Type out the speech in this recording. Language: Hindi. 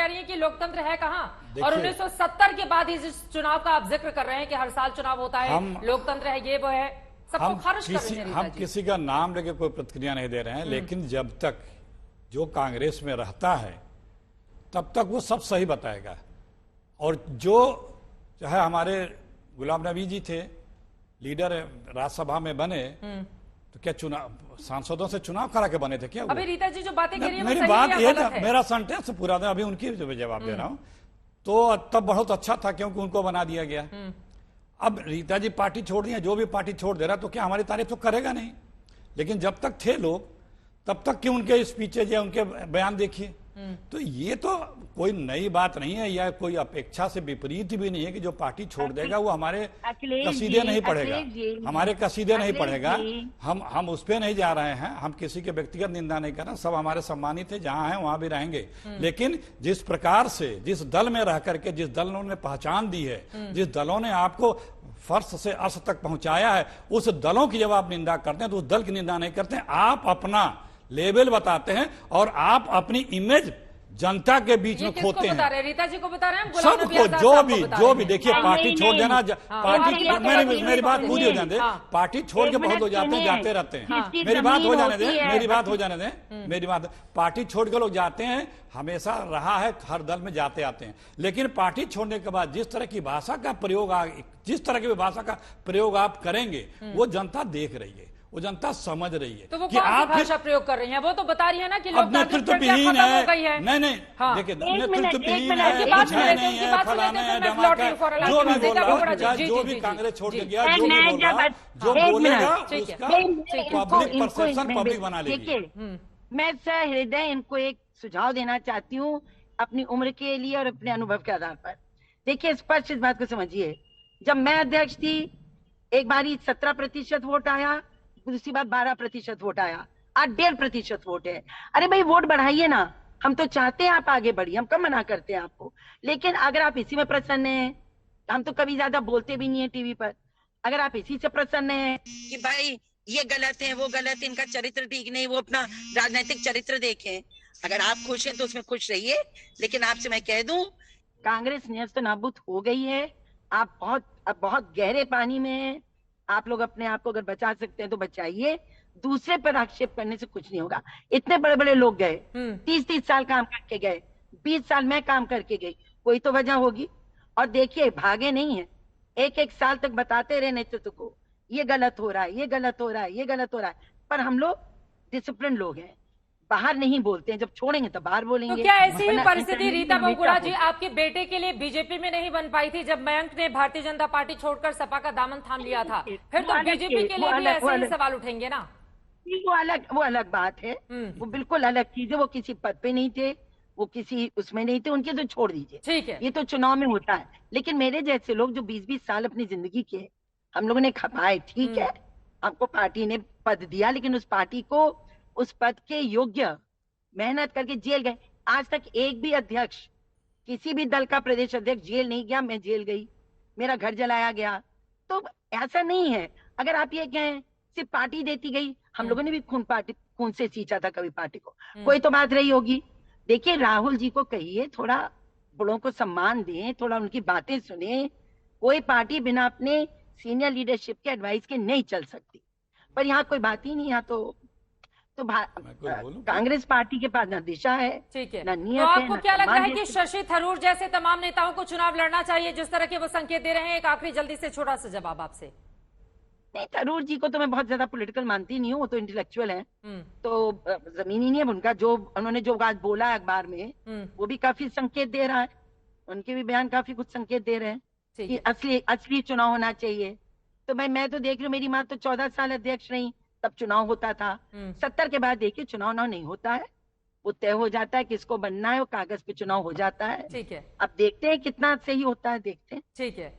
रही हैं कि लोकतंत्र है कहाँ। और 1970 के बाद इस चुनाव का आप जिक्र कर रहे हैं कि हर साल चुनाव होता है, लोकतंत्र है, ये वो है, सबको खारिज कर रहे हैं। हम किसी का नाम लेके कोई प्रतिक्रिया नहीं दे रहे हैं, लेकिन जब तक जो कांग्रेस में रहता है तब तक वो सब सही बताएगा। और जो चाहे हमारे गुलाम नबी जी थे, लीडर राज्यसभा में बने, तो क्या चुनाव सांसदों से चुनाव करा के बने थे क्या? अभी रीता जी जो बातें कह रही है मेरी बात ये था, मेरा सेंटेंस पूरा था, अभी उनकी जवाब दे रहा हूं। तो तब बहुत अच्छा था क्योंकि उनको बना दिया गया। अब रीता जी पार्टी छोड़ दी है, जो भी पार्टी छोड़ दे रहा तो क्या हमारी तारीफ तो करेगा नहीं, लेकिन जब तक थे लोग तब तक क्यों उनके स्पीचेज या उनके बयान देखिए। तो ये तो कोई नई बात नहीं है या कोई अपेक्षा से विपरीत भी नहीं है कि जो पार्टी छोड़ देगा वो हमारे कसीदे नहीं पढ़ेगा, हमारे कसीदे नहीं पढ़ेगा। हम उस पर नहीं जा रहे हैं, हम किसी के व्यक्तिगत निंदा नहीं कर रहे, सब हमारे सम्मानित है, जहां हैं वहां भी रहेंगे। लेकिन जिस प्रकार से जिस दल में रह करके जिस दल ने पहचान दी है, जिस दलों ने आपको फर्श से अर्श तक पहुंचाया है, उस दलों की जब आप निंदा करते हैं तो उस दल की निंदा नहीं करते हैं, आप अपना लेवल बताते हैं और आप अपनी इमेज जनता के बीच में खोते हैं। रीता जी को बता रहे हैं, सबको जो भी देखिए पार्टी छोड़ देना, पार्टी मेरी बात पूरी हो जाने दे, पार्टी छोड़ के बहुत लोग जाते हैं, जाते रहते हैं। मेरी बात हो जाने दें, मेरी बात, पार्टी छोड़ के लोग जाते हैं, हमेशा रहा है, हर दल में जाते आते हैं। लेकिन पार्टी छोड़ने के बाद जिस तरह की भाषा का प्रयोग जिस तरह की भाषा का प्रयोग आप करेंगे वो जनता देख रही है, वो जनता समझ रही है। तो वो कि आप भाषा प्रयोग कर रही हैं, वो तो बता रही है ना कि नेतृत्वविहीन है। नहीं देखिए, नेतृत्वविहीन है, कुछ है नहीं है, फलाना है, धमाका, जो भी बोल रहा, जो भी कांग्रेस छोड़ के गया, जो भी बोल रहा, जो बोलेगा उसका पब्लिक परसेप्शन पब्लिक बना लेगी। मैं सहृदय इनको एक सुझाव देना चाहती हूँ अपनी उम्र के लिए और अपने अनुभव के आधार पर। देखिए, स्पष्ट इस बात को समझिए, जब मैं अध्यक्ष थी एक बारी 17% वोट आया, दूसरी बार 12% वोट आया, आज 1.5% वोट है। अरे भाई वोट बढ़ाइए ना, हम तो चाहते हैं आप आगे बढ़िए, हम कब मना करते हैं आपको। लेकिन अगर आप इसी में प्रसन्न हैं, हम तो कभी ज्यादा बोलते भी नहीं है टीवी पर, अगर आप इसी से प्रसन्न हैं कि भाई ये गलत है, वो गलत है, इनका चरित्र ठीक नहीं, वो अपना राजनीतिक चरित्र देखें, अगर आप खुश हैं तो उसमें खुश रहिए। लेकिन आपसे मैं कह दूं, कांग्रेस नेस्त नाबूद हो गई है, आप बहुत गहरे पानी में हैं। आप लोग अपने आप को अगर बचा सकते हैं तो बचाइए, दूसरे पर आक्षेप करने से कुछ नहीं होगा। इतने बड़े बड़े लोग गए, 30-30 साल काम करके गए, 20 साल मैं काम करके गई, कोई तो वजह होगी। और देखिए भागे नहीं है, एक साल तक बताते रहे नेतृत्व को ये गलत हो रहा है, ये गलत हो रहा है, ये गलत हो रहा है, पर हम लोग डिसिप्लिन लोग हैं, बाहर नहीं बोलते हैं, जब छोड़ेंगे तो बाहर बोलेंगे। तो क्या ऐसी ही परिस्थिति रीता बहुगुणा जी आपके बेटे के लिए बीजेपी में नहीं बन पाई थी जब मयंक ने भारतीय जनता पार्टी छोड़कर सपा का दामन थाम लिया था? फिर तो बीजेपी के लिए भी ऐसे ही सवाल उठेंगे ना? वो अलग बात है, वो बिल्कुल अलग चीज है। वो किसी पद पे नहीं थे, वो किसी उसमें नहीं थे, उनके तो छोड़ दीजिए, ठीक है, ये तो चुनाव में होता है। लेकिन मेरे जैसे लोग जो 20-20 साल अपनी जिंदगी के हम लोगों ने खपाए, ठीक है, आपको पार्टी ने पद दिया, लेकिन उस पार्टी को उस पद के योग्य मेहनत करके जेल गए। आज तक एक भी अध्यक्ष, किसी भी दल का प्रदेश अध्यक्ष जेल नहीं गया, मैं जेल गई, मेरा घर जलाया गया। तो ऐसा नहीं है, अगर आप ये कहें सिर्फ पार्टी देती गई, हम लोगों ने भी खून से सींचा था कभी पार्टी को, कोई तो बात रही होगी। देखिए राहुल जी को कहिए थोड़ा बड़ों को सम्मान दें, थोड़ा उनकी बातें सुने। कोई पार्टी बिना अपने सीनियर लीडरशिप के एडवाइस के नहीं चल सकती, पर यहाँ कोई बात ही नहीं। यहाँ तो कांग्रेस पार्टी के पास ना दिशा है, ठीक है, ना नियत तो है। आपको क्या लगता है कि शशि थरूर जैसे तमाम नेताओं को चुनाव लड़ना चाहिए जिस तरह के वो संकेत दे रहे हैं? एक आखिरी जल्दी से छोटा सा जवाब आपसे। नहीं, थरूर जी को तो मैं बहुत ज्यादा पॉलिटिकल मानती नहीं हूँ, वो तो इंटेलेक्चुअल है, तो जमीनी नहीं है उनका। जो उन्होंने जो आज बोला अखबार में, वो भी काफी संकेत दे रहा है, उनके भी बयान काफी कुछ संकेत दे रहे हैं कि असली चुनाव होना चाहिए। तो मैं तो देख रही हूँ, मेरी माँ तो 14 साल अध्यक्ष रही, तब चुनाव होता था। 70 के बाद देखिए चुनाव नहीं होता है, वो तय हो जाता है किसको बनना है, वो कागज पे चुनाव हो जाता है। ठीक है, अब देखते हैं कितना सही होता है, देखते हैं। ठीक है।